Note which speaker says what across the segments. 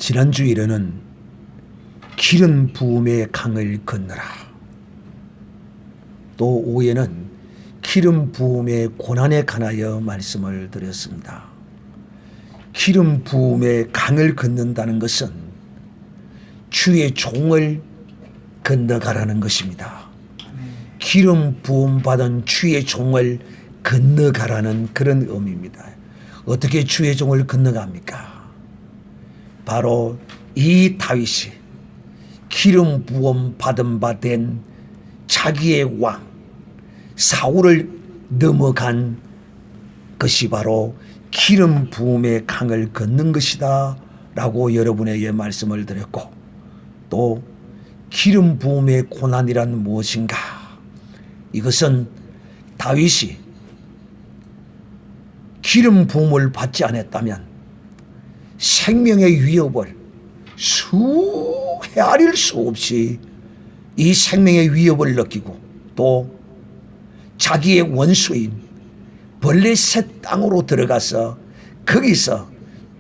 Speaker 1: 지난 주일에는 기름 부음의 강을 건너라, 또 오후에는 기름 부음의 고난에 관하여 말씀을 드렸습니다. 기름 부음의 강을 건넌다는 것은 주의 종을 건너가라는 것입니다. 기름 부음 받은 주의 종을 건너가라는 그런 의미입니다. 어떻게 주의 종을 건너갑니까? 바로 이 다윗이 기름 부음 받은 바 된 자기의 왕 사울을 넘어간 것이 바로 기름 부음의 강을 건넌 것이다 라고 여러분에게 말씀을 드렸고, 또 기름 부음의 고난이란 무엇인가? 이것은 다윗이 기름 부음을 받지 않았다면 생명의 위협을 헤아릴 수 없이 이 생명의 위협을 느끼고, 또 자기의 원수인 블레셋 땅으로 들어가서 거기서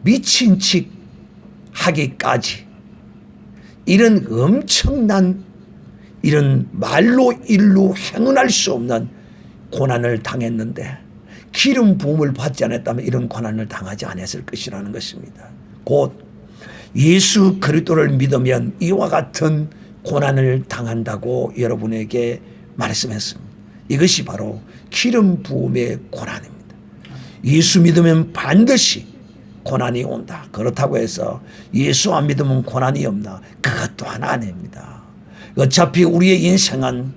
Speaker 1: 미친 척 하기까지 이런 엄청난, 이런 말로 일로 행언할 수 없는 고난을 당했는데, 기름 부음을 받지 않았다면 이런 고난을 당하지 않았을 것이라는 것입니다. 곧 예수 그리스도를 믿으면 이와 같은 고난을 당한다고 여러분에게 말씀했습니다. 이것이 바로 기름 부음의 고난입니다. 예수 믿으면 반드시 고난이 온다. 그렇다고 해서 예수 안 믿으면 고난이 없나? 그것 또한 아닙니다. 어차피 우리의 인생은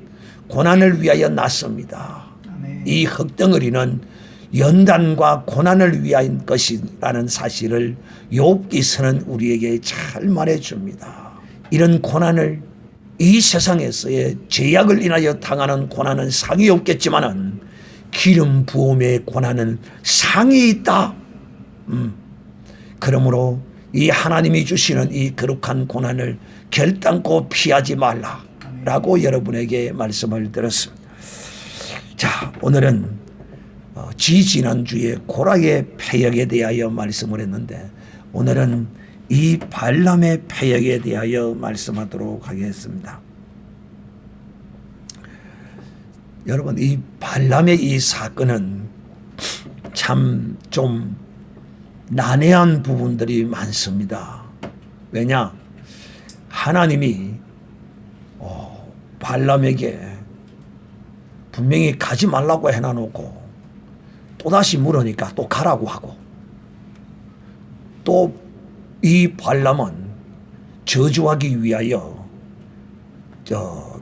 Speaker 1: 고난을 위하여 났습니다. 이 흙덩어리는 연단과 고난을 위한 것이라는 사실을 욥기서는 우리에게 잘 말해줍니다. 이런 고난을, 이 세상에서의 죄악을 인하여 당하는 고난은 상이 없겠지만은 기름 부음의 고난은 상이 있다. 그러므로 이 하나님이 주시는 이 거룩한 고난을 결단코 피하지 말라라고 여러분에게 말씀을 드렸습니다. 자, 오늘은 지지난주에 고락의 패역에 대하여 말씀을 했는데, 오늘은 이 발람의 패역에 대하여 말씀하도록 하겠습니다. 여러분, 이 발람의 이 사건은 참 좀 난해한 부분들이 많습니다. 왜냐? 하나님이 발람에게 분명히 가지 말라고 해놔놓고 또다시 물으니까 또 가라고 하고, 또 이 발람은 저주하기 위하여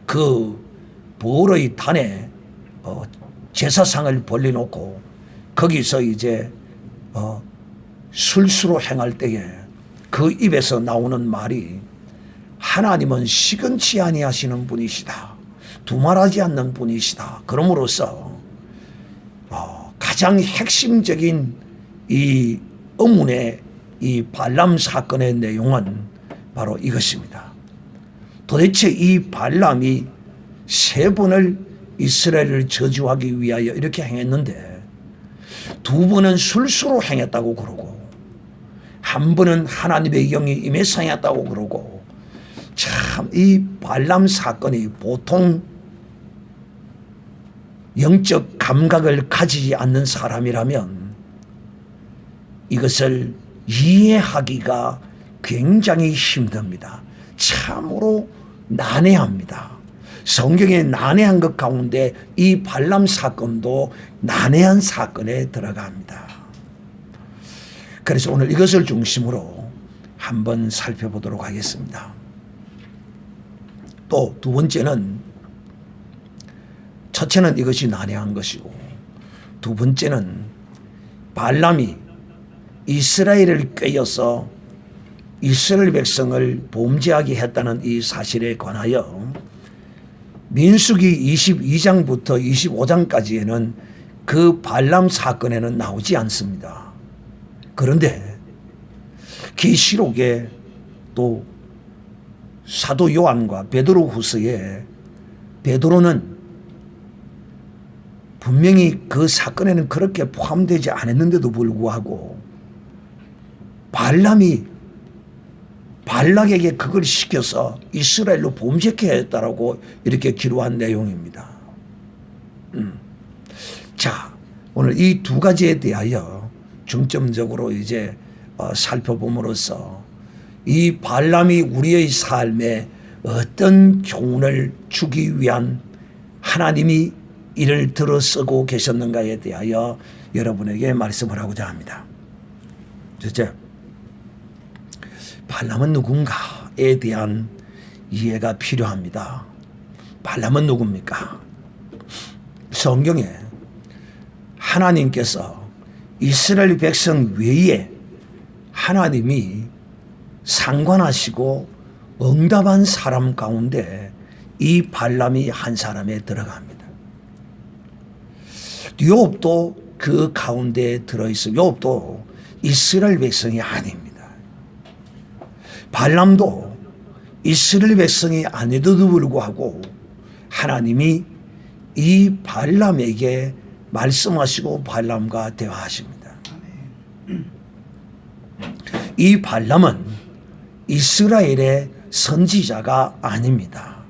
Speaker 1: 그 벌의 단에 제사상을 벌려놓고 거기서 이제 술수로 행할 때에 그 입에서 나오는 말이, 하나님은 시건치 아니하시는 분이시다, 두말하지 않는 분이시다. 그럼으로써 가장 핵심적인 이 의문의 이 발람 사건의 내용은 바로 이것입니다. 도대체 이 발람이 3번을 이스라엘을 저주하기 위하여 이렇게 행했는데, 2번은 술수로 행했다고 그러고, 1번은 하나님의 영이 임해서 행했다고 그러고, 참 이 발람 사건이 보통 영적 감각을 가지지 않는 사람이라면 이것을 이해하기가 굉장히 힘듭니다. 참으로 난해합니다. 성경에 난해한 것 가운데 이 발람 사건도 난해한 사건에 들어갑니다. 그래서 오늘 이것을 중심으로 한번 살펴보도록 하겠습니다. 또 2번째는, 첫째는 이것이 난해한 것이고, 2번째는 발람이 이스라엘을 꾀어서 이스라엘 백성을 범죄하게 했다는 이 사실에 관하여 민수기 22장부터 25장까지에는 그 발람 사건에는 나오지 않습니다. 그런데 계시록에 또 사도 요한과 베드로 후서에 베드로는 분명히 그 사건에는 그렇게 포함되지 않았는데도 불구하고 발람이 발락에게 그걸 시켜서 이스라엘로 범죄케 했다라고 이렇게 기록한 내용입니다. 자, 오늘 이 두 가지에 대하여 중점적으로 이제 살펴봄으로써 이 발람이 우리의 삶에 어떤 교훈을 주기 위한 하나님이 이를 들어 쓰고 계셨는가에 대하여 여러분에게 말씀을 하고자 합니다. 첫째, 발람은 누군가에 대한 이해가 필요합니다. 발람은 누굽니까? 성경에 하나님께서 이스라엘 백성 외에 하나님이 상관하시고 응답한 사람 가운데 이 발람이 한 사람에 들어갑니다. 욥도 그 가운데에 들어있습니다. 욥도 이스라엘 백성이 아닙니다. 발람도 이스라엘 백성이 아니어도 불구하고 하나님이 이 발람에게 말씀하시고 발람과 대화하십니다. 이 발람은 이스라엘의 선지자가 아닙니다.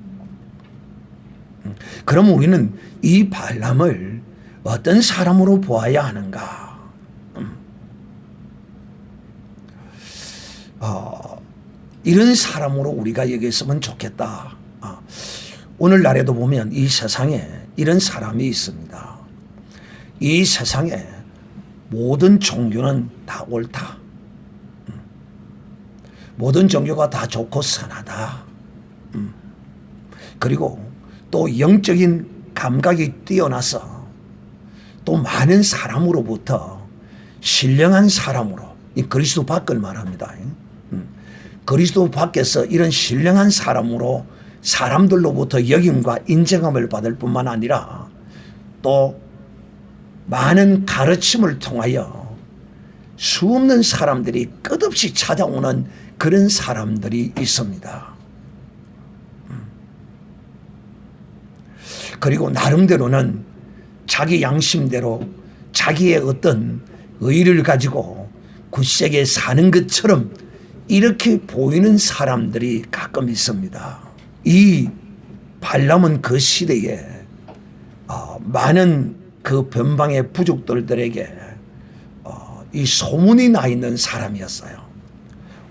Speaker 1: 그럼 우리는 이 발람을 어떤 사람으로 보아야 하는가? 이런 사람으로 우리가 여겼으면 좋겠다. 오늘날에도 보면 이 세상에 이런 사람이 있습니다. 이 세상에 모든 종교는 다 옳다. 모든 종교가 다 좋고 선하다. 그리고 또 영적인 감각이 뛰어나서 또 많은 사람으로부터 신령한 사람으로, 이 그리스도 밖을 말합니다. 그리스도 밖에서 이런 신령한 사람으로 사람들로부터 역임과 인정함을 받을 뿐만 아니라 또 많은 가르침을 통하여 수없는 사람들이 끝없이 찾아오는 그런 사람들이 있습니다. 그리고 나름대로는 자기 양심대로 자기의 어떤 의의를 가지고 굳세게 사는 것처럼 이렇게 보이는 사람들이 가끔 있습니다. 이 발람은 그 시대에 많은 그 변방의 부족들에게 이 소문이 나 있는 사람이었어요.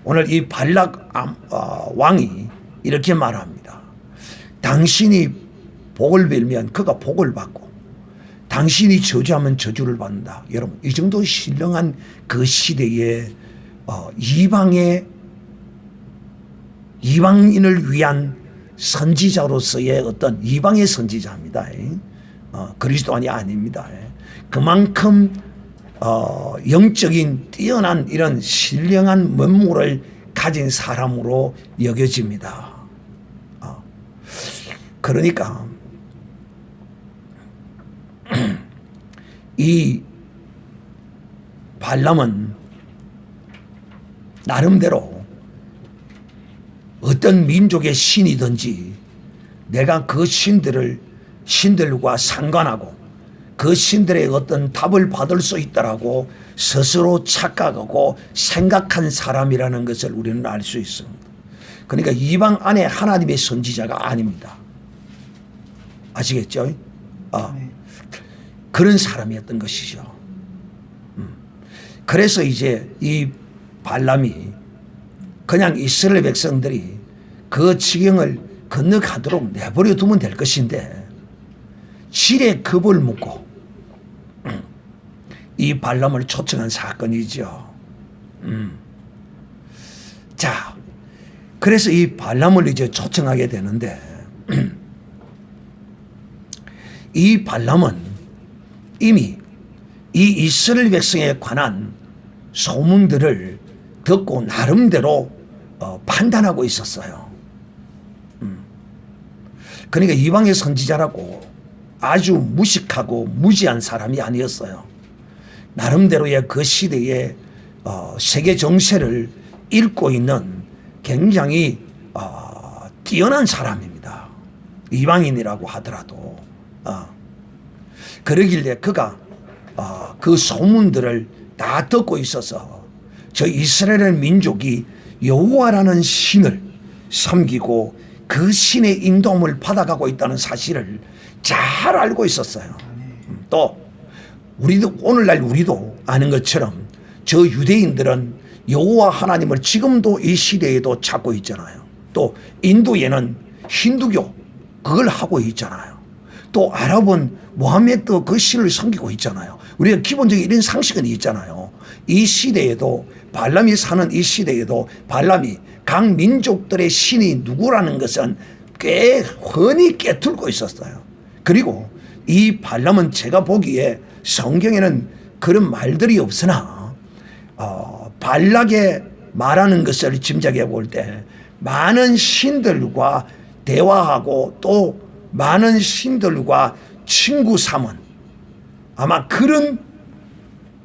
Speaker 1: 오늘 이 발락 왕이 이렇게 말합니다. 당신이 복을 빌면 그가 복을 받고 당신이 저주하면 저주를 받는다. 여러분, 이 정도 신령한 그 시대에 이방인을 위한 선지자로서의 어떤 이방의 선지자입니다. 그리스도인이 아닙니다. 그만큼 영적인 뛰어난 이런 신령한 면모를 가진 사람으로 여겨집니다. 그러니까 이 발람은 나름대로 어떤 민족의 신이든지 내가 그 신들과 상관하고 그 신들의 어떤 답을 받을 수 있다라고 스스로 착각하고 생각한 사람이라는 것을 우리는 알 수 있습니다. 그러니까 이방 안에 하나님의 선지자가 아닙니다. 아시겠죠? 그런 사람이었던 것이죠. 그래서 이제 이 발람이 그냥 이스라엘 백성들이 그 지경을 건너가도록 내버려 두면 될 것인데 질에 겁을 묻고 이 발람을 초청한 사건이죠. 자, 그래서 이 발람을 이제 초청하게 되는데 이 발람은 이미 이 이스라엘 백성에 관한 소문들을 듣고 나름대로 판단하고 있었어요. 그러니까 이방의 선지자라고 아주 무식하고 무지한 사람이 아니었어요. 나름대로의 그 시대의 세계 정세를 읽고 있는 굉장히 뛰어난 사람입니다. 이방인이라고 하더라도. 그러길래 그가 그 소문들을 다 듣고 있어서 저 이스라엘 민족이 여호와라는 신을 섬기고 그 신의 인도함을 받아가고 있다는 사실을 잘 알고 있었어요. 또 우리도 오늘날 우리도 아는 것처럼 저 유대인들은 여호와 하나님을 지금도 이 시대에도 찾고 있잖아요. 또 인도에는 힌두교 그걸 하고 있잖아요. 또 아랍은 모하메드 그 신을 섬기고 있잖아요. 우리가 기본적인 이런 상식은 있잖아요. 이 시대에도 발람이 사는 이 시대에도 발람이 각 민족들의 신이 누구라는 것은 꽤 흔히 깨뚫고 있었어요. 그리고 이 발람은 제가 보기에 성경에는 그런 말들이 없으나 발락의 말하는 것을 짐작해 볼 때 많은 신들과 대화하고 또 많은 신들과 친구 삼은 아마 그런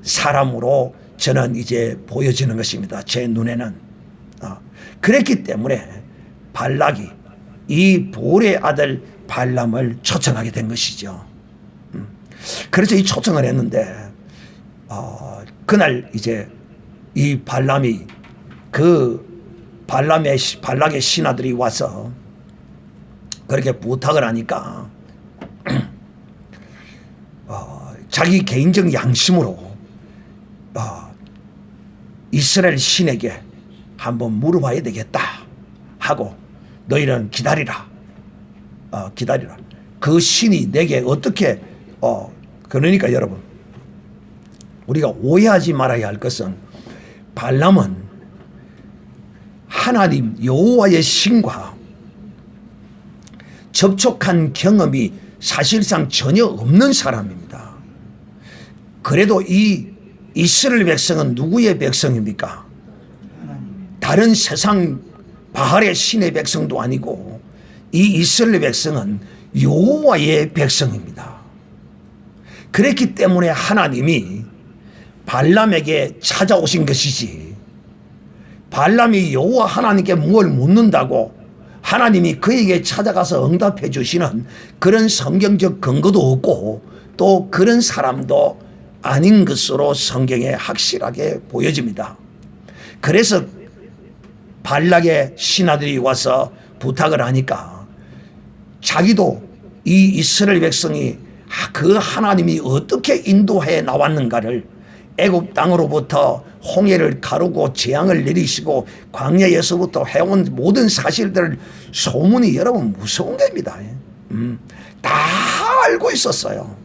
Speaker 1: 사람으로 저는 이제 보여지는 것입니다. 제 눈에는. 그랬기 때문에 발락이 이 볼의 아들 발람을 초청하게 된 것이죠. 그래서 이 초청을 했는데 그날 이제 이 발람이 그 발락의 신하들이 와서 그렇게 부탁을 하니까 자기 개인적 양심으로 이스라엘 신에게 한번 물어봐야 되겠다 하고 너희는 기다리라. 기다리라. 그 신이 내게 어떻게 그러니까 여러분 우리가 오해하지 말아야 할 것은 발람은 하나님 여호와의 신과 접촉한 경험이 사실상 전혀 없는 사람입니다. 그래도 이 이스라엘 백성은 누구의 백성입니까? 다른 세상 바알의 신의 백성도 아니고 이 이스라엘 백성은 여호와의 백성입니다. 그랬기 때문에 하나님이 발람에게 찾아오신 것이지 발람이 여호와 하나님께 뭘 묻는다고 하나님이 그에게 찾아가서 응답해 주시는 그런 성경적 근거도 없고 또 그런 사람도 아닌 것으로 성경에 확실하게 보여집니다. 그래서 발락의 신하들이 와서 부탁을 하니까 자기도 이 이스라엘 백성이 그 하나님이 어떻게 인도해 나왔는가를 애굽 땅으로부터 홍해를 가르고 재앙을 내리시고 광야에서부터 해온 모든 사실들을 소문이 여러분 무서운 겁니다. 다 알고 있었어요.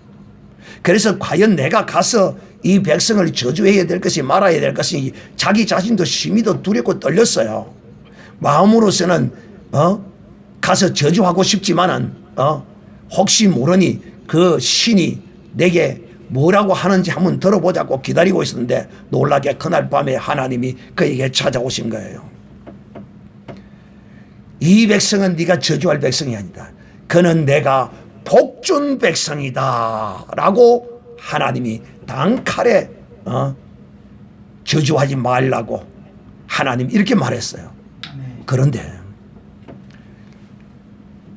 Speaker 1: 그래서 과연 내가 가서 이 백성을 저주해야 될 것이 말아야 될 것이 자기 자신도 심히 더 두렵고 떨렸어요. 마음으로서는 가서 저주하고 싶지만은 혹시 모르니 그 신이 내게 뭐라고 하는지 한번 들어보자고 기다리고 있었는데 놀라게 그날 밤에 하나님이 그에게 찾아오신 거예요. 이 백성은 네가 저주할 백성이 아니다. 그는 내가 복준 백성이다 라고 하나님이 단칼에 저주하지 말라고 하나님 이렇게 말했어요. 그런데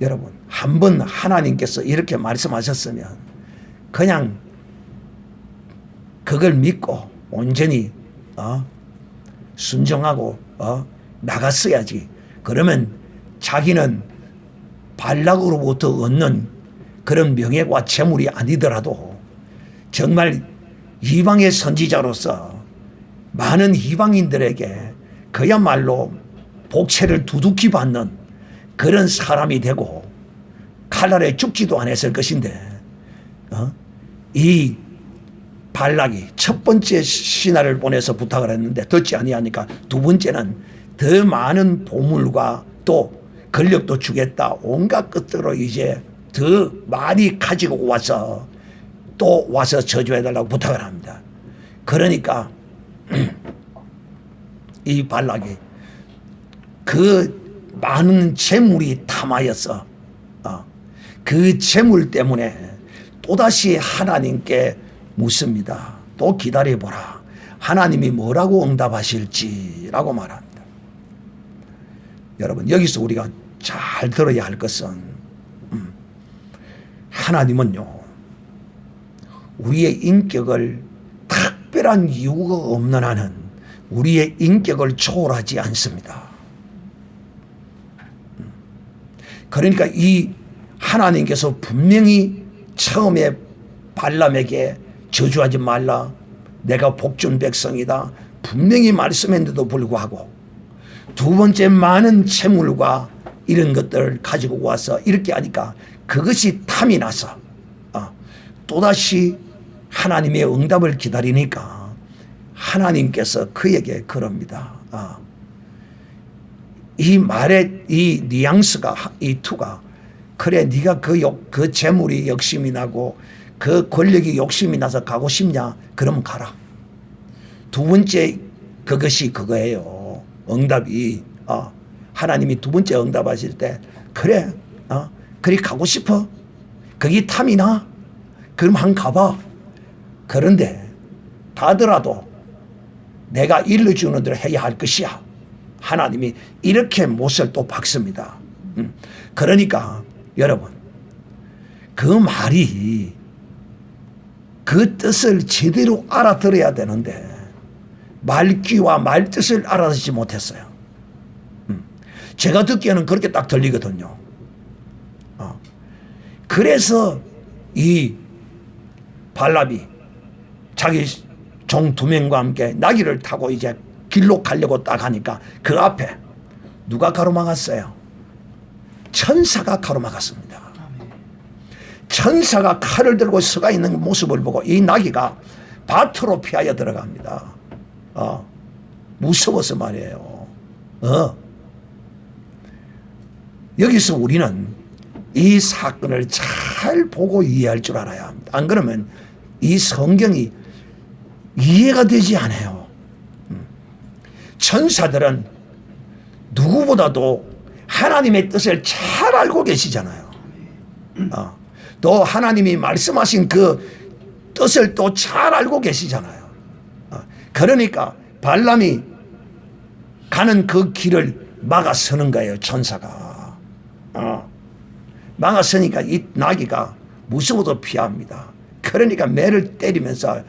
Speaker 1: 여러분 한번 하나님께서 이렇게 말씀하셨으면 그냥 그걸 믿고 온전히 순종하고 나갔어야지. 그러면 자기는 발락으로부터 얻는 그런 명예와 재물이 아니더라도 정말 이방의 선지자로서 많은 이방인들에게 그야말로 복채를 두둑히 받는 그런 사람이 되고 칼날에 죽지도 않았을 것인데 이 발락이 첫 번째 신하를 보내서 부탁을 했는데 듣지 아니하니까 두 번째는 더 많은 보물과 또 권력도 주겠다 온갖 것들로 이제 더 많이 가지고 와서 또 와서 저주해달라고 부탁을 합니다. 그러니까 이 발락이 그 많은 재물이 탐하여서 그 재물 때문에 또다시 하나님께 묻습니다. 또 기다려보라. 하나님이 뭐라고 응답하실지라고 말합니다. 여러분 여기서 우리가 잘 들어야 할 것은 하나님은요 우리의 인격을 특별한 이유가 없는 한은 우리의 인격을 초월하지 않습니다. 그러니까 이 하나님께서 분명히 처음에 발람에게 저주하지 말라, 내가 복준 백성이다 분명히 말씀했는데도 불구하고 두 번째 많은 채물과 이런 것들을 가지고 와서 이렇게 하니까 그것이 탐이 나서 또다시 하나님의 응답을 기다리니까 하나님께서 그에게 그럽니다. 이 말의 이 뉘앙스가, 이 투가, 그래 네가 그 재물이 욕심이 나고 그 권력이 욕심이 나서 가고 싶냐? 그럼 가라. 두 번째 그것이 그거예요. 응답이 하나님이 두 번째 응답하실 때 그래 그리 가고 싶어? 거기 탐이 나? 그럼 한 가봐. 그런데 가더라도 내가 일러주는 대로 해야 할 것이야. 하나님이 이렇게 못을 또 박습니다. 그러니까 여러분 그 말이 그 뜻을 제대로 알아들어야 되는데 말귀와 말뜻을 알아듣지 못했어요. 제가 듣기에는 그렇게 딱 들리거든요. 그래서 이 발람이 자기 종 2명과 함께 나귀를 타고 이제 길로 가려고 딱 하니까 그 앞에 누가 가로막았어요? 천사가 가로막았습니다. 천사가 칼을 들고 서가 있는 모습을 보고 이 나귀가 밭으로 피하여 들어갑니다. 무서워서 말이에요. 여기서 우리는 이 사건을 잘 보고 이해할 줄 알아야 합니다. 안 그러면 이 성경이 이해가 되지 않아요. 천사들은 누구보다도 하나님의 뜻을 잘 알고 계시잖아요. 또 하나님이 말씀하신 그 뜻을 또 잘 알고 계시잖아요. 그러니까 발람이 가는 그 길을 막아서는 거예요. 천사가. 막아서니까 이 나귀가 무서워도 피합니다. 그러니까 매를 때리면서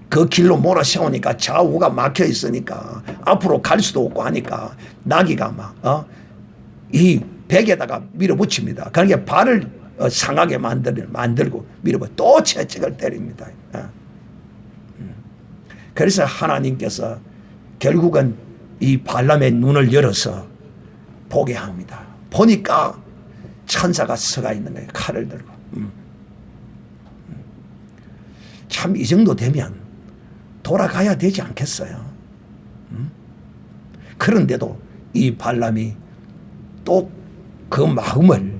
Speaker 1: 그 길로 몰아세우니까 좌우가 막혀 있으니까 앞으로 갈 수도 없고 하니까 나귀가 막 이 벽에다가 밀어붙입니다. 그러니까 발을 상하게 만들고 밀어붙고 또 채찍을 때립니다. 그래서 하나님께서 결국은 이 발람의 눈을 열어서 보게 합니다. 보니까 천사가 서가 있는 거예요. 칼을 들고. 참 이 정도 되면 돌아가야 되지 않겠어요? 그런데도 이 발람이 또 그 마음을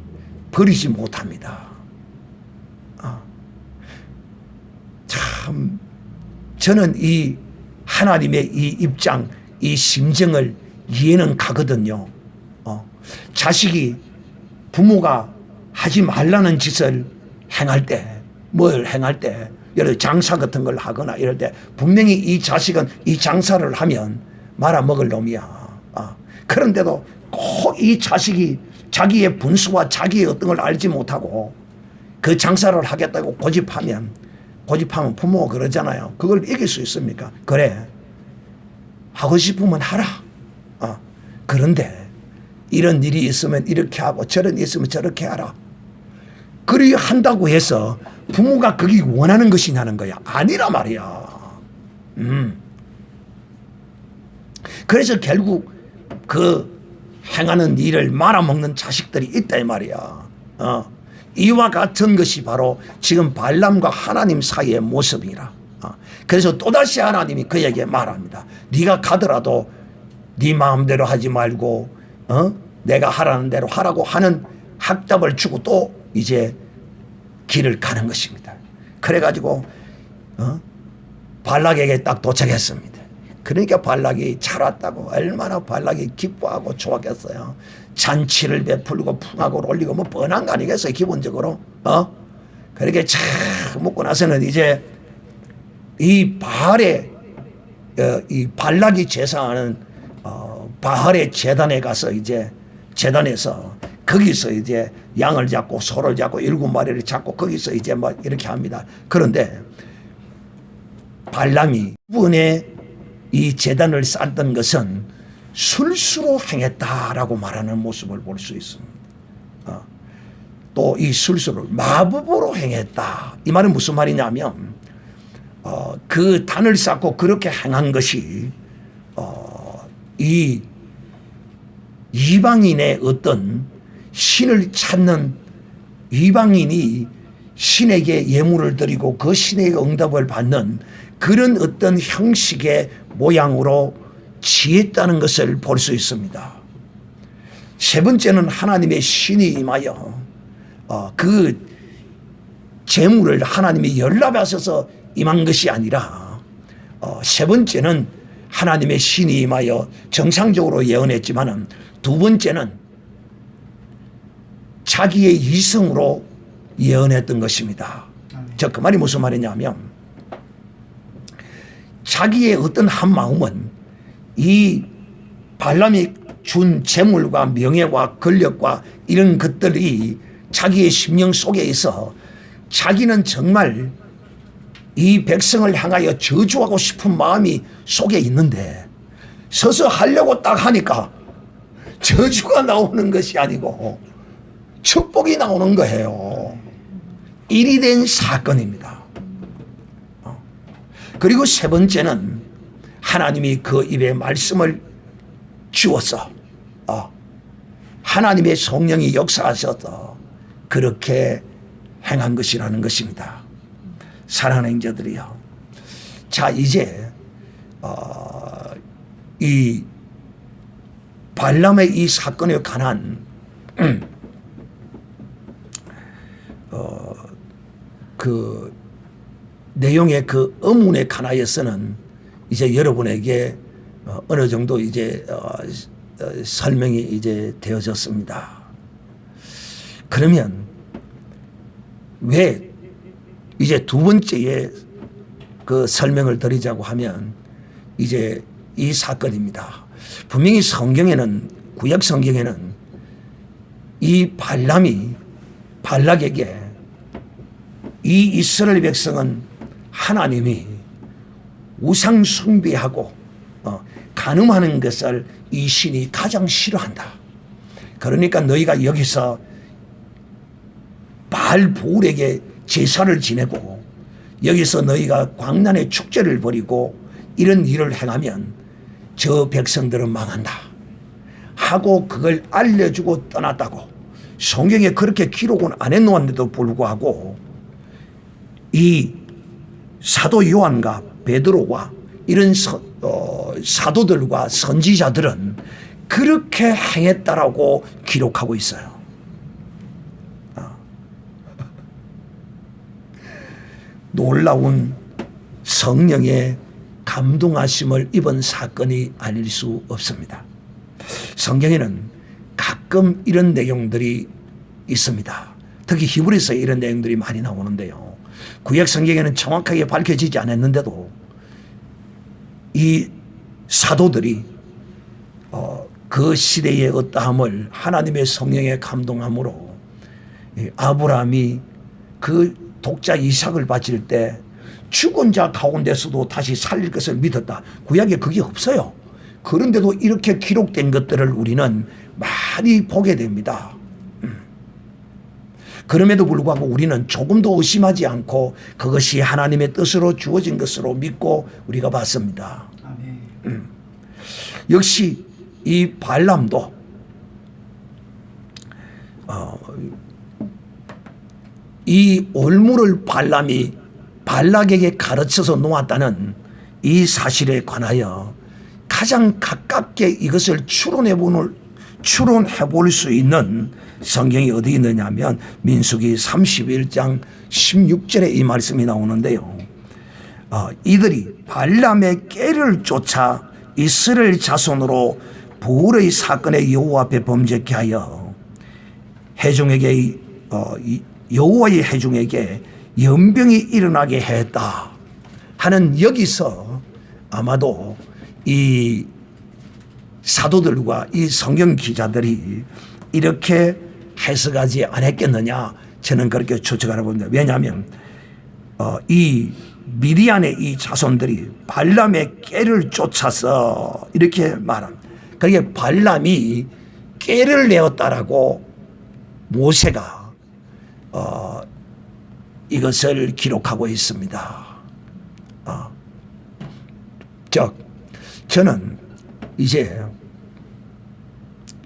Speaker 1: 버리지 못합니다. 참 저는 이 하나님의 이 입장, 이 심정을 이해는 가거든요. 자식이 부모가 하지 말라는 짓을 행할 때, 뭘 행할 때, 예를 들어 장사 같은 걸 하거나 이럴 때 분명히 이 자식은 이 장사를 하면 말아먹을 놈이야. 그런데도 꼭 이 자식이 자기의 분수와 자기의 어떤 걸 알지 못하고 그 장사를 하겠다고 고집하면 부모가 그러잖아요. 그걸 이길 수 있습니까? 그래. 하고 싶으면 하라. 그런데 이런 일이 있으면 이렇게 하고 저런 일이 있으면 저렇게 하라. 그리 한다고 해서 부모가 그게 원하는 것이냐는 거야. 아니라 말이야. 그래서 결국 그 행하는 일을 말아먹는 자식들이 있다 이 말이야. 이와 같은 것이 바로 지금 발람과 하나님 사이의 모습이라. 그래서 또다시 하나님이 그에게 말합니다. 네가 가더라도 네 마음대로 하지 말고 내가 하라는 대로 하라고 하는 학답을 주고 또 이제 길을 가는 것입니다. 그래가지고 발락에게 딱 도착했습니다. 그러니까 발락이 잘 왔다고 얼마나 발락이 기뻐하고 좋았겠어요. 잔치를 베풀고 풍악을 올리고 뭐 뻔한 거 아니겠어요 기본적으로. 그렇게 참 먹고 나서는 이제 이 바알의 이 발락이 제사하는 바알의 제단에 가서 이제 제단에서 거기서 이제 양을 잡고 소를 잡고 7마리를 잡고 거기서 이제 막 이렇게 합니다. 그런데 발람이 분의 이 제단을 쌓던 것은 술수로 행했다라고 말하는 모습을 볼 수 있습니다. 또 이 술수를 마법으로 행했다. 이 말은 무슨 말이냐면 그 단을 쌓고 그렇게 행한 것이 이 이방인의 어떤 신을 찾는 이방인이 신에게 예물을 드리고 그 신에게 응답을 받는 그런 어떤 형식의 모양으로 취했다는 것을 볼 수 있습니다. 세 번째는 하나님의 신이 임하여 그 재물을 하나님이 연락하셔서 임한 것이 아니라 세 번째는 하나님의 신이 임하여 정상적으로 예언했지만은 두 번째는 자기의 이성으로 예언했던 것입니다. 그 말이 무슨 말이냐면 자기의 어떤 한 마음은 이 발람이 준 재물과 명예와 권력과 이런 것들이 자기의 심령 속에 있어 자기는 정말 이 백성을 향하여 저주하고 싶은 마음이 속에 있는데 서서 하려고 딱 하니까 저주가 나오는 것이 아니고 축복이 나오는 거예요. 일이 된 사건입니다. 그리고 세 번째는 하나님이 그 입에 말씀을 주어서 하나님의 성령이 역사하셔서 그렇게 행한 것이라는 것입니다. 사랑하는 형제들이요. 자, 이제 이 발람의 이 사건에 관한 그 내용의 그 의문에 관하여서는 이제 여러분에게 어느 정도 이제 설명이 이제 되어졌습니다. 그러면 왜 이제 두 번째에 그 설명을 드리자고 하면 이제 이 사건입니다. 분명히 성경에는 구약 성경에는 이 발람이 발락에게 이 이스라엘 백성은 하나님이 우상 숭배하고 간음하는 것을 이 신이 가장 싫어한다. 그러니까 너희가 여기서 바알보울에게 제사를 지내고 여기서 너희가 광란의 축제를 벌이고 이런 일을 행하면 저 백성들은 망한다 하고 그걸 알려주고 떠났다고 성경에 그렇게 기록은 안 해놓았는데도 불구하고 이 사도 요한과 베드로와 이런 사도들과 선지자들은 그렇게 행했다라고 기록하고 있어요. 놀라운 성령의 감동하심을 입은 사건이 아닐 수 없습니다. 성경에는 가끔 이런 내용들이 있습니다. 특히 히브리서에 이런 내용들이 많이 나오는데요. 구약 성경에는 정확하게 밝혀지지 않았는데도 이 사도들이 그 시대의 어떠함을 하나님의 성령의 감동함으로 아브라함이 그 독자 이삭을 바칠 때 죽은 자 가운데서도 다시 살릴 것을 믿었다. 구약에 그게 없어요. 그런데도 이렇게 기록된 것들을 우리는 많이 보게 됩니다. 그럼에도 불구하고 우리는 조금도 의심하지 않고 그것이 하나님의 뜻으로 주어진 것으로 믿고 우리가 봤습니다. 역시 이 발람도 이 올무를 발람이 발락에게 가르쳐서 놓았다는 이 사실에 관하여 가장 가깝게 이것을 추론해 볼 수 있는 성경이 어디 있느냐 하면 민수기 31장 16절에 이 말씀이 나오는데요. 이들이 발람의 깨를 쫓아 이스라엘 자손으로 부울의 사건에 여호와 앞에 범죄케 하여 회중에게 여호와의 회중에게 연병이 일어나게 했다 하는 여기서 아마도 이 사도들과 이 성경 기자들이 이렇게 해석하지 않았겠느냐 저는 그렇게 추측하는 겁니다. 왜냐하면 이 미디안의 이 자손들이 발람의 꾀를 쫓아서 이렇게 말합니다. 그러니까 발람이 꾀를 내었다라고 모세가 이것을 기록하고 있습니다. 저는 이제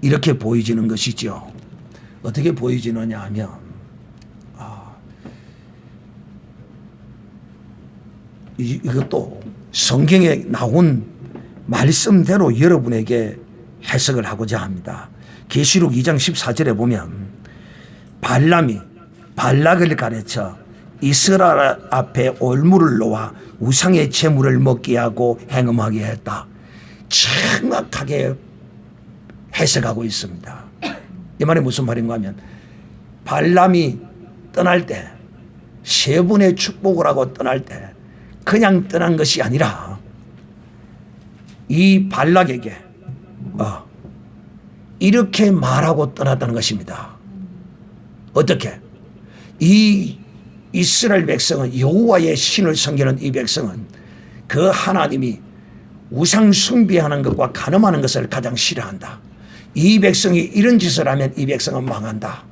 Speaker 1: 이렇게 보여지는 것이죠. 어떻게 보여지느냐 하면 이것도 성경에 나온 말씀대로 여러분에게 해석을 하고자 합니다. 계시록 2장 14절에 보면 발람이 발락을 가르쳐 이스라엘 앞에 올무를 놓아 우상의 제물을 먹게 하고 행음하게 했다. 정확하게 해석하고 있습니다. 이 말이 무슨 말인가 하면 발람이 떠날 때 세 분의 축복을 하고 떠날 때 그냥 떠난 것이 아니라 이 발락에게 이렇게 말하고 떠났다는 것입니다. 어떻게? 이 이스라엘 백성은 여호와의 신을 섬기는 이 백성은 그 하나님이 우상 숭배하는 것과 간음하는 것을 가장 싫어한다. 이 백성이 이런 짓을 하면 이 백성은 망한다.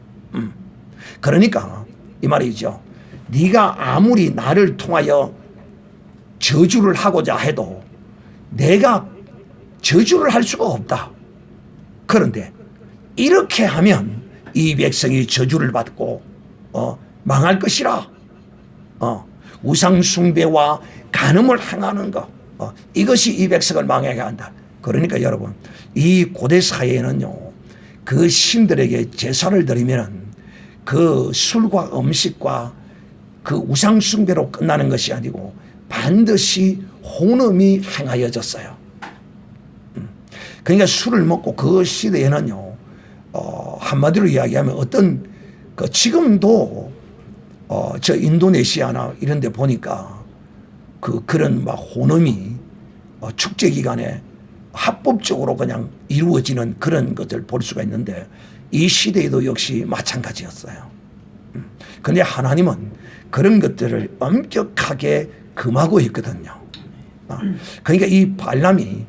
Speaker 1: 그러니까 이 말이죠. 네가 아무리 나를 통하여 저주를 하고자 해도 내가 저주를 할 수가 없다. 그런데 이렇게 하면 이 백성이 저주를 받고 망할 것이라. 우상 숭배와 간음을 행하는 것 이것이 이 백성을 망하게 한다. 그러니까 여러분 이 고대 사회에는요 그 신들에게 제사를 드리면 그 술과 음식과 그 우상 숭배로 끝나는 것이 아니고 반드시 혼음이 행하여졌어요. 그러니까 술을 먹고 그 시대에는요 한마디로 이야기하면 어떤 지금도 저 인도네시아나 이런 데 보니까 그런 막 혼음이 축제 기간에 합법적으로 그냥 이루어지는 그런 것을 볼 수가 있는데 이 시대에도 역시 마찬가지였어요. 그런데 하나님은 그런 것들을 엄격하게 금하고 있거든요. 그러니까 이 발람이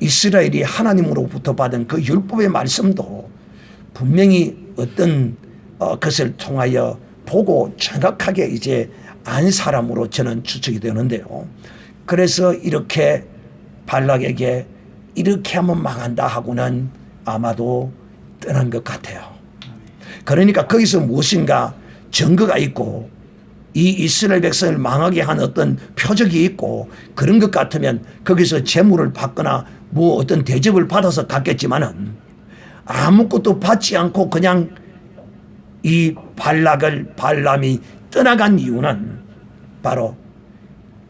Speaker 1: 이스라엘이 하나님으로부터 받은 그 율법의 말씀도 분명히 어떤 것을 통하여 보고 정확하게 이제 안 사람으로 저는 추측이 되는데요. 그래서 이렇게 발락에게 이렇게 하면 망한다 하고는 아마도 떠난 것 같아요. 그러니까 거기서 무엇인가 증거가 있고 이 이스라엘 백성을 망하게 한 어떤 표적이 있고 그런 것 같으면 거기서 재물을 받거나 뭐 어떤 대접을 받아서 갔겠지만은 아무것도 받지 않고 그냥 이 발람이 떠나간 이유는 바로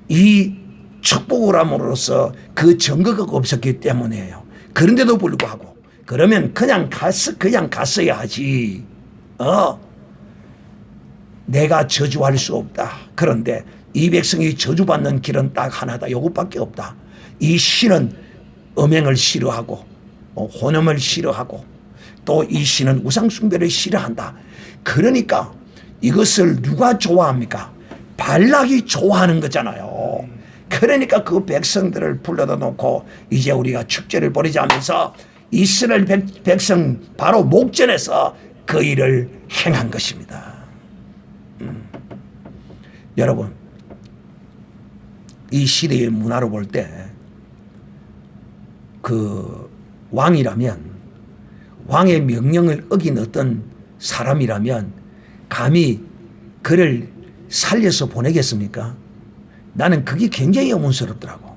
Speaker 1: 이 축복을 함으로써 그 증거가 없었기 때문이에요. 그런데도 불구하고 그러면 그냥 갔어야 하지. 내가 저주할 수 없다. 그런데 이 백성이 저주받는 길은 딱 하나다. 요것밖에 없다. 이 신은 음행을 싫어하고 혼음을 싫어하고 또 이 신은 우상숭배를 싫어한다. 그러니까 이것을 누가 좋아합니까? 발락이 좋아하는 거잖아요. 그러니까 그 백성들을 불러다 놓고 이제 우리가 축제를 벌이자면서 이스라엘 백성 바로 목전에서 그 일을 행한 것입니다. 여러분 이 시대의 문화로 볼 때 그 왕이라면 왕의 명령을 어긴 어떤 사람이라면 감히 그를 살려서 보내겠습니까? 나는 그게 굉장히 의문스럽더라고.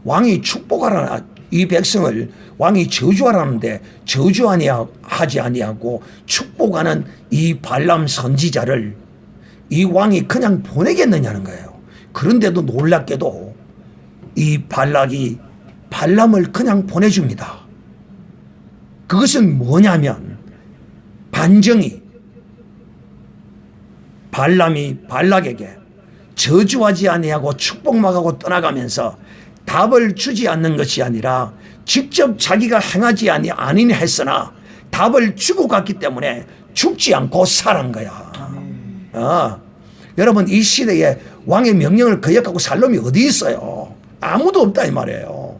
Speaker 1: 왕이 축복하라 이 백성을 왕이 저주하라는데 저주하지 아니하고 축복하는 이 발람 선지자를 이 왕이 그냥 보내겠느냐는 거예요. 그런데도 놀랍게도 이 발락이 발람을 그냥 보내줍니다. 그것은 뭐냐면 반정이 발람이 발락에게 저주하지 아니하고 축복만 하고 떠나가면서 답을 주지 않는 것이 아니라 직접 자기가 행하지 아니니 했으나 답을 주고 갔기 때문에 죽지 않고 살은 거야. 여러분 이 시대에 왕의 명령을 거역하고 살 놈이 어디 있어요? 아무도 없다 이 말이에요.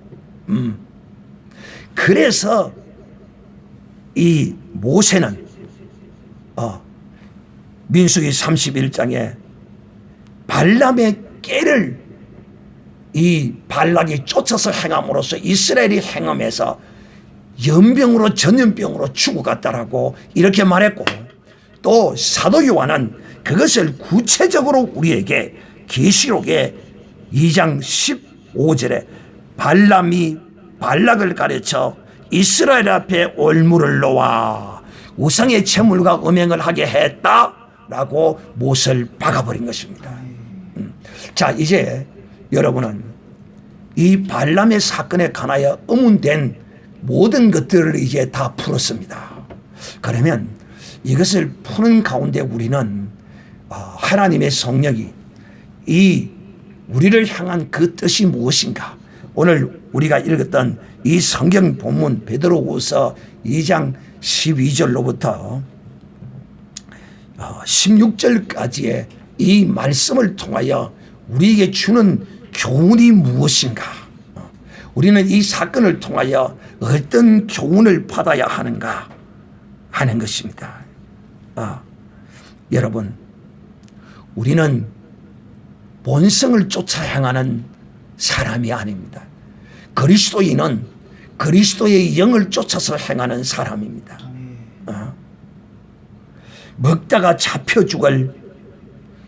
Speaker 1: 그래서 이 모세는 민수기 31장에 발람의 깨를 이 발락이 쫓아서 행함으로써 이스라엘이 행함에서 연병으로 전염병으로 죽어갔다라고 이렇게 말했고, 또 사도 요한은 그것을 구체적으로 우리에게 계시록의 2장 15절에 발람이 발락을 가르쳐 이스라엘 앞에 올무를 놓아 우상의 제물과 음행을 하게 했다라고 못을 박아버린 것입니다. 자, 이제 여러분은 이 발람의 사건에 관하여 의문된 모든 것들을 이제 다 풀었습니다. 그러면 이것을 푸는 가운데 우리는 하나님의 성령이 이 우리를 향한 그 뜻이 무엇인가, 오늘 우리가 읽었던 이 성경 본문 베드로후서 2장 12절로부터 16절까지의 이 말씀을 통하여 우리에게 주는 교훈이 무엇인가, 우리는 이 사건을 통하여 어떤 교훈을 받아야 하는가 하는 것입니다. 여러분, 우리는 본성을 쫓아 행하는 사람이 아닙니다. 그리스도인은 그리스도의 영을 쫓아서 행하는 사람입니다. 먹다가 잡혀 죽을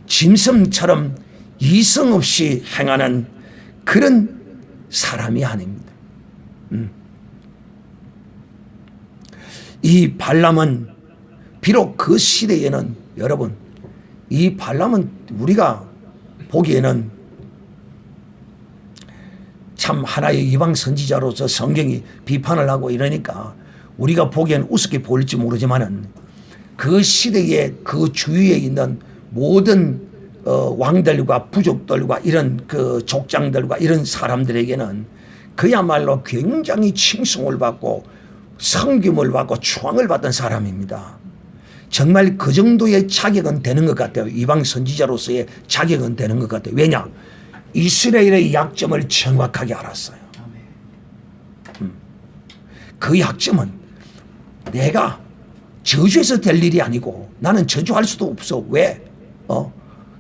Speaker 1: 짐승처럼 이성 없이 행하는 그런 사람이 아닙니다. 이 발람은 비록 그 시대에는, 여러분, 이 발람은 우리가 보기에는 참 하나의 이방 선지자로서 성경이 비판을 하고 이러니까 우리가 보기에는 우습게 보일지 모르지만은 그 시대에 그 주위에 있는 모든 왕들과 부족들과 이런 그 족장들과 이런 사람들에게는 그야말로 굉장히 칭송을 받고 섬김을 받고 추앙을 받던 사람입니다. 정말 그 정도의 자격은 되는 것 같아요. 이방 선지자로서의 자격은 되는 것 같아요. 왜냐? 이스라엘의 약점을 정확하게 알았어요. 그 약점은 내가 저주해서 될 일이 아니고 나는 저주할 수도 없어. 왜?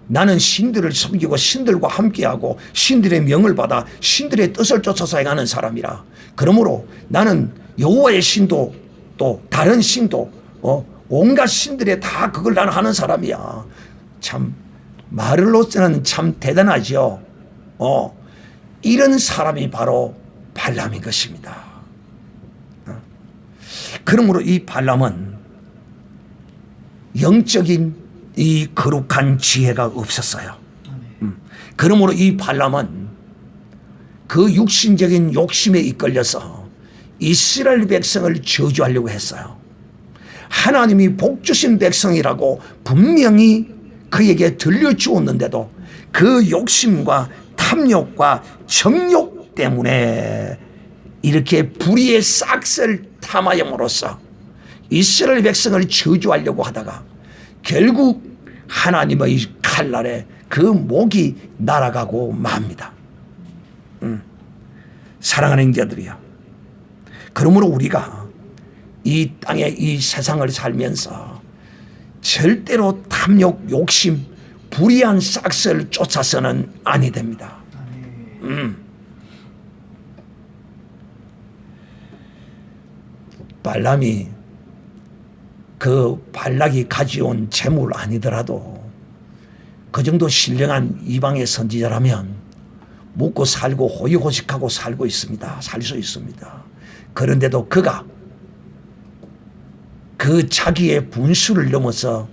Speaker 1: 나는 신들을 섬기고 신들과 함께하고 신들의 명을 받아 신들의 뜻을 쫓아서 행하는 사람이라. 그러므로 나는 여호와의 신도 또 다른 신도 온갖 신들의 다 그걸 나는 하는 사람이야. 참 말로서는 참 대단하죠. 이런 사람이 바로 발람인 것입니다. 그러므로 이 발람은 영적인 이 거룩한 지혜가 없었어요. 그러므로 이 발람은 그 육신적인 욕심에 이끌려서 이스라엘 백성을 저주하려고 했어요. 하나님이 복 주신 백성이라고 분명히 그에게 들려주었는데도 그 욕심과 탐욕과 정욕 때문에 이렇게 불의의 싹을 탐하염으로써 이스라엘 백성을 저주하려고 하다가 결국 하나님의 칼날에 그 목이 날아가고 맙니다. 사랑하는 형제들이요, 그러므로 우리가 이 땅에 이 세상을 살면서 절대로 탐욕, 욕심, 불의한 싹을 쫓아서는 아니 됩니다. 발람이 그 발락이 가져온 재물 아니더라도 그 정도 신령한 이방의 선지자라면 먹고 살고 호의호식하고 살고 있습니다. 살 수 있습니다. 그런데도 그가 그 자기의 분수를 넘어서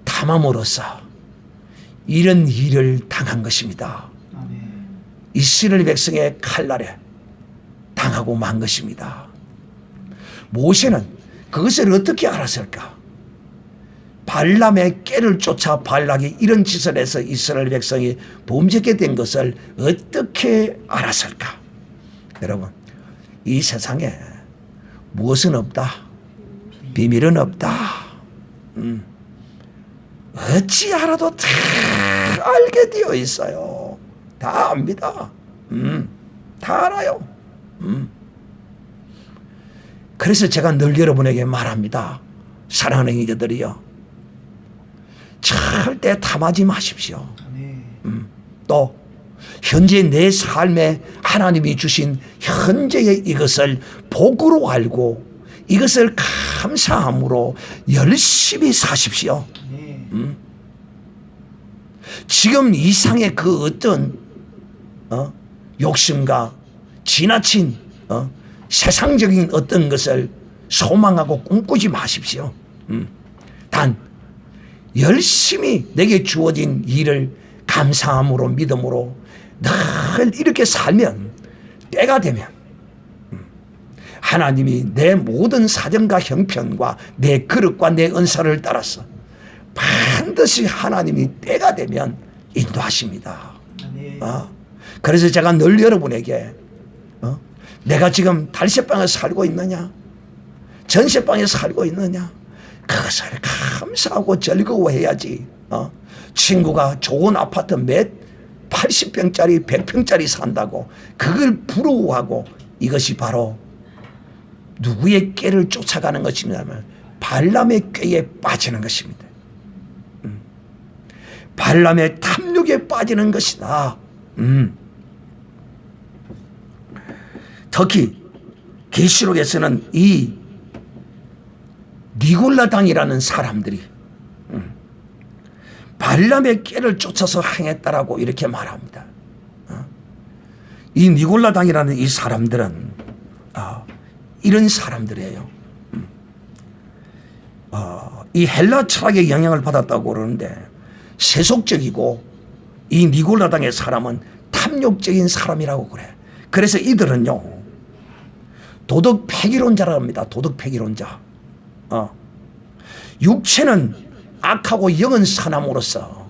Speaker 1: 탐함으로써 이런 일을 당한 것입니다. 이스라엘 백성의 칼날에 당하고 만 것입니다. 모세는 그것을 어떻게 알았을까? 발람의 깨를 쫓아 발락이 이런 짓을 해서 이스라엘 백성이 범죄하게 된 것을 어떻게 알았을까? 여러분, 이 세상에 무엇은 없다. 비밀은 없다. 어찌 알아도 다 알게 되어 있어요. 다 압니다. 다 알아요. 그래서 제가 늘 여러분에게 말합니다. 사랑하는 형제들이요, 절대 탐하지 마십시오. 또 현재 내 삶에 하나님이 주신 현재의 이것을 복으로 알고 이것을 감사함으로 열심히 사십시오. 지금 이상의 그 어떤 욕심과 지나친 세상적인 어떤 것을 소망하고 꿈꾸지 마십시오. 단 열심히 내게 주어진 일을 감사함으로 믿음으로 늘 이렇게 살면 때가 되면 하나님이 내 모든 사정과 형편과 내 그릇과 내 은사를 따라서 반드시 하나님이 때가 되면 인도하십니다. 그래서 제가 늘 여러분에게 내가 지금 달새방에 살고 있느냐, 전세방에 살고 있느냐, 그것을 감사하고 즐거워해야지. 친구가 좋은 아파트 몇 80평짜리 100평짜리 산다고 그걸 부러워하고, 이것이 바로 누구의 꾀를 쫓아가는 것이냐면 발람의 꾀에 빠지는 것입니다. 발람의 탐욕에 빠지는 것이다. 특히 계시록에서는 이 니골라당이라는 사람들이 발람의 꾀를 쫓아서 행했다라고 이렇게 말합니다. 이 니골라당이라는 이 사람들은 이런 사람들이에요. 이 헬라 철학의 영향을 받았다고 그러는데 세속적이고, 이 니골라당의 사람은 탐욕적인 사람이라고 그래. 그래서 이들은요, 도덕 폐기론자라고 합니다. 도덕 폐기론자. 육체는 악하고 영은 선함으로써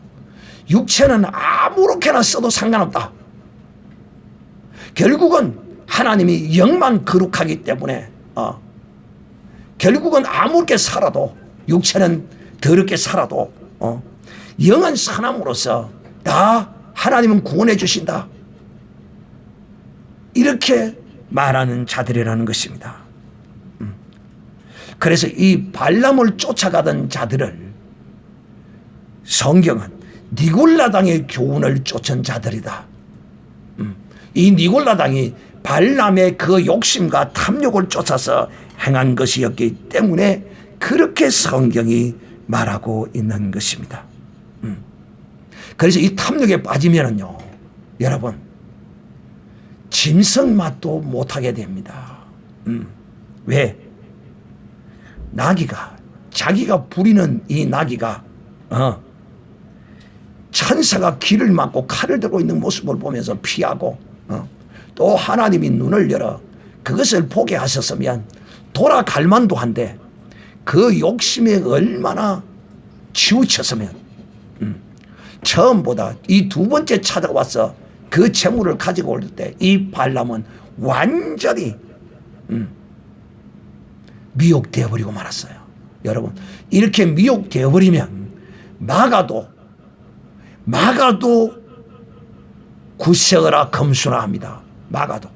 Speaker 1: 육체는 아무렇게나 써도 상관없다. 결국은 하나님이 영만 거룩하기 때문에 결국은 아무렇게 살아도, 육체는 더럽게 살아도 영은 선함으로써 다 하나님은 구원해 주신다. 이렇게 말하는 자들이라는 것입니다. 그래서 이 발람을 쫓아가던 자들을 성경은 니골라당의 교훈을 쫓은 자들이다. 이 니골라당이 발람의 그 욕심과 탐욕을 쫓아서 행한 것이었기 때문에 그렇게 성경이 말하고 있는 것입니다. 그래서 이 탐욕에 빠지면은요, 여러분, 짐승 맛도 못하게 됩니다. 왜? 나귀가, 자기가 부리는 이 나귀가 천사가 길을 막고 칼을 들고 있는 모습을 보면서 피하고, 또 하나님이 눈을 열어 그것을 보게 하셨으면 돌아갈 만도 한데, 그 욕심에 얼마나 치우쳤으면 처음보다 이 두 번째 찾아와서 그 재물을 가지고 올 때 이 발람은 완전히 미혹되어 버리고 말았어요. 여러분, 이렇게 미혹되어 버리면 마가도 구세어라 검수나 합니다. 마가도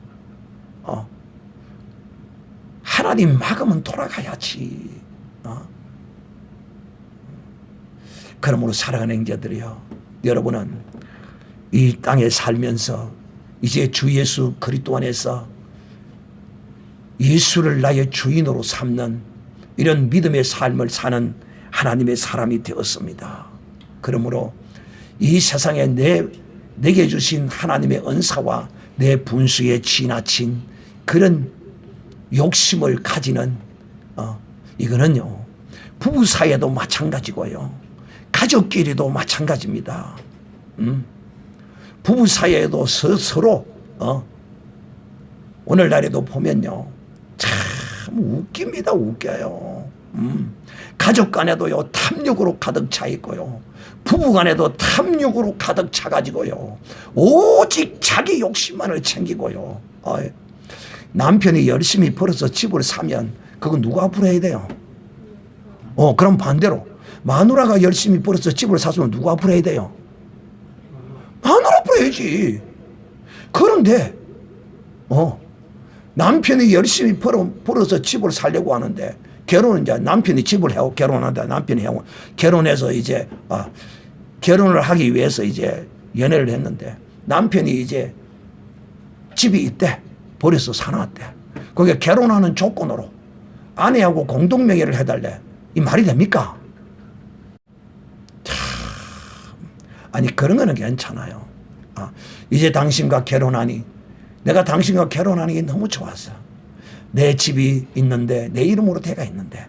Speaker 1: 하나님 막으면 돌아가야지. 그러므로 사랑하는 형제들이요, 여러분은 이 땅에 살면서 이제 주 예수 그리스도 안에서 예수를 나의 주인으로 삼는 이런 믿음의 삶을 사는 하나님의 사람이 되었습니다. 그러므로 이 세상에 내게 주신 하나님의 은사와 내 분수에 지나친 그런 욕심을 가지는 이거는요, 부부 사이에도 마찬가지고요, 가족끼리도 마찬가지입니다. 부부 사이에도 서로 오늘날에도 보면요, 참 웃깁니다. 웃겨요. 가족 간에도요, 탐욕으로 가득 차 있고요, 부부 간에도 탐욕으로 가득 차 가지고요, 오직 자기 욕심만을 챙기고요. 남편이 열심히 벌어서 집을 사면 그거 누가 부려야 돼요? 그럼 반대로 마누라가 열심히 벌어서 집을 샀으면 누가 풀어야 돼요? 마누라 풀어야지. 그런데 남편이 열심히 벌어서 집을 살려고 하는데, 결혼은 이제 남편이 집을 해고 결혼한다. 남편이 해고 결혼해서 이제 결혼을 하기 위해서 이제 연애를 했는데, 남편이 이제 집이 있대. 버려서 사놨대. 그게 결혼하는 조건으로 아내하고 공동명의를 해달래. 이 말이 됩니까? 참, 아니 그런 거는 괜찮아요. 이제 당신과 결혼하니, 내가 당신과 결혼하는 게 너무 좋았어. 내 집이 있는데, 내 이름으로 돼가 있는데,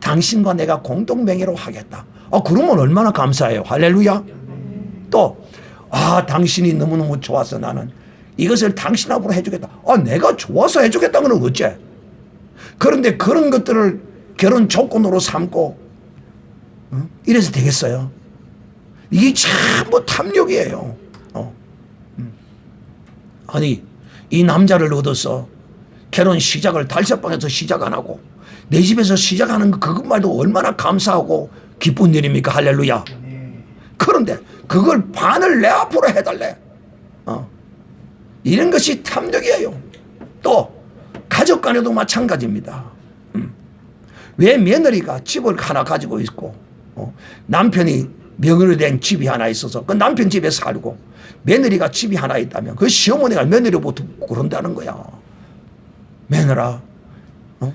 Speaker 1: 당신과 내가 공동명의로 하겠다. 그러면 얼마나 감사해요. 할렐루야. 또 당신이 너무너무 좋아서 나는 이것을 당신 앞으로 해주겠다. 내가 좋아서 해주겠다는 건 어째? 그런데 그런 것들을 결혼 조건으로 삼고 이래서 되겠어요? 이게 전부 탐욕이에요. 아니 이 남자를 얻어서 결혼 시작을 달서방에서 시작 안 하고 내 집에서 시작하는 그것만도 얼마나 감사하고 기쁜 일입니까? 할렐루야. 그런데 그걸 반을 내 앞으로 해달래. 이런 것이 탐욕이에요. 또 가족 간에도 마찬가지입니다. 왜 며느리가 집을 하나 가지고 있고 남편이 명의로 된 집이 하나 있어서 그 남편 집에 살고 며느리가 집이 하나 있다면 그 시어머니가 며느리부터 그런다는 거야. 며느라,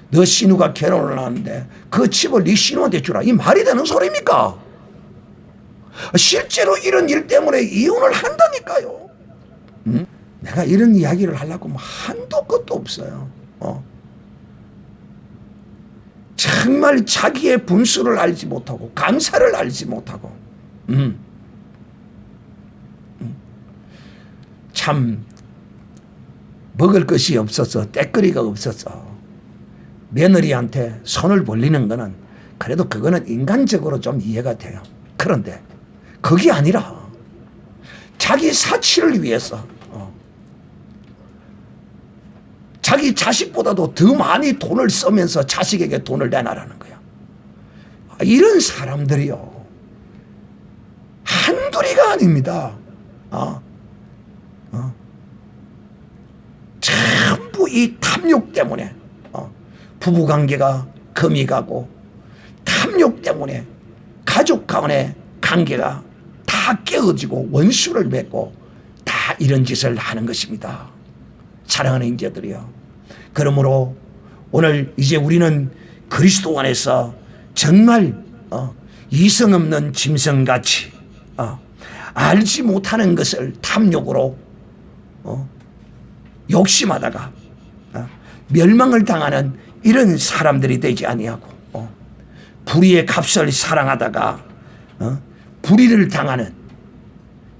Speaker 1: 너 신우가 결혼을 하는데 그 집을 네 신우한테 주라. 이 말이 되는 소리입니까? 실제로 이런 일 때문에 이혼을 한다니까요. 내가 이런 이야기를 하려고 하면 한도 끝도 없어요. 정말 자기의 분수를 알지 못하고 감사를 알지 못하고 참 먹을 것이 없어서 떼거리가 없어서 며느리한테 손을 벌리는 거는 그래도 그거는 인간적으로 좀 이해가 돼요. 그런데 그게 아니라 자기 사치를 위해서 자기 자식보다도 더 많이 돈을 쓰면서 자식에게 돈을 내놔라는 거야. 이런 사람들이요 한둘이가 아닙니다. 전부 이 탐욕 때문에 부부관계가 금이 가고 탐욕 때문에 가족 간의 관계가 다 깨어지고 원수를 맺고 다 이런 짓을 하는 것입니다. 사랑하는 형제들이요. 그러므로 오늘 이제 우리는 그리스도 안에서 정말 이성 없는 짐승같이 알지 못하는 것을 탐욕으로 욕심하다가 멸망을 당하는 이런 사람들이 되지 아니하고 불의의 값을 사랑하다가 불의를 당하는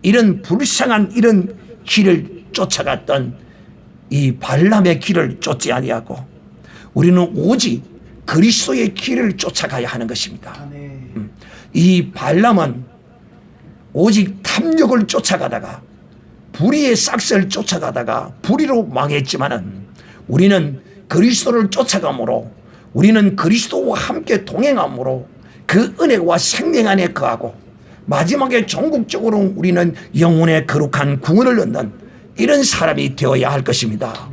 Speaker 1: 이런 불쌍한 이런 길을 쫓아갔던 이 발람의 길을 쫓지 아니하고 우리는 오직 그리스도의 길을 쫓아가야 하는 것입니다. 이 발람은 오직 탐욕을 쫓아가다가 불의의 싹을 쫓아가다가 불의로 망했지만은 우리는 그리스도를 쫓아감으로 우리는 그리스도와 함께 동행함으로 그 은혜와 생명 안에 거하고 마지막에 종국적으로 우리는 영혼의 거룩한 구원을 얻는 이런 사람이 되어야 할 것입니다.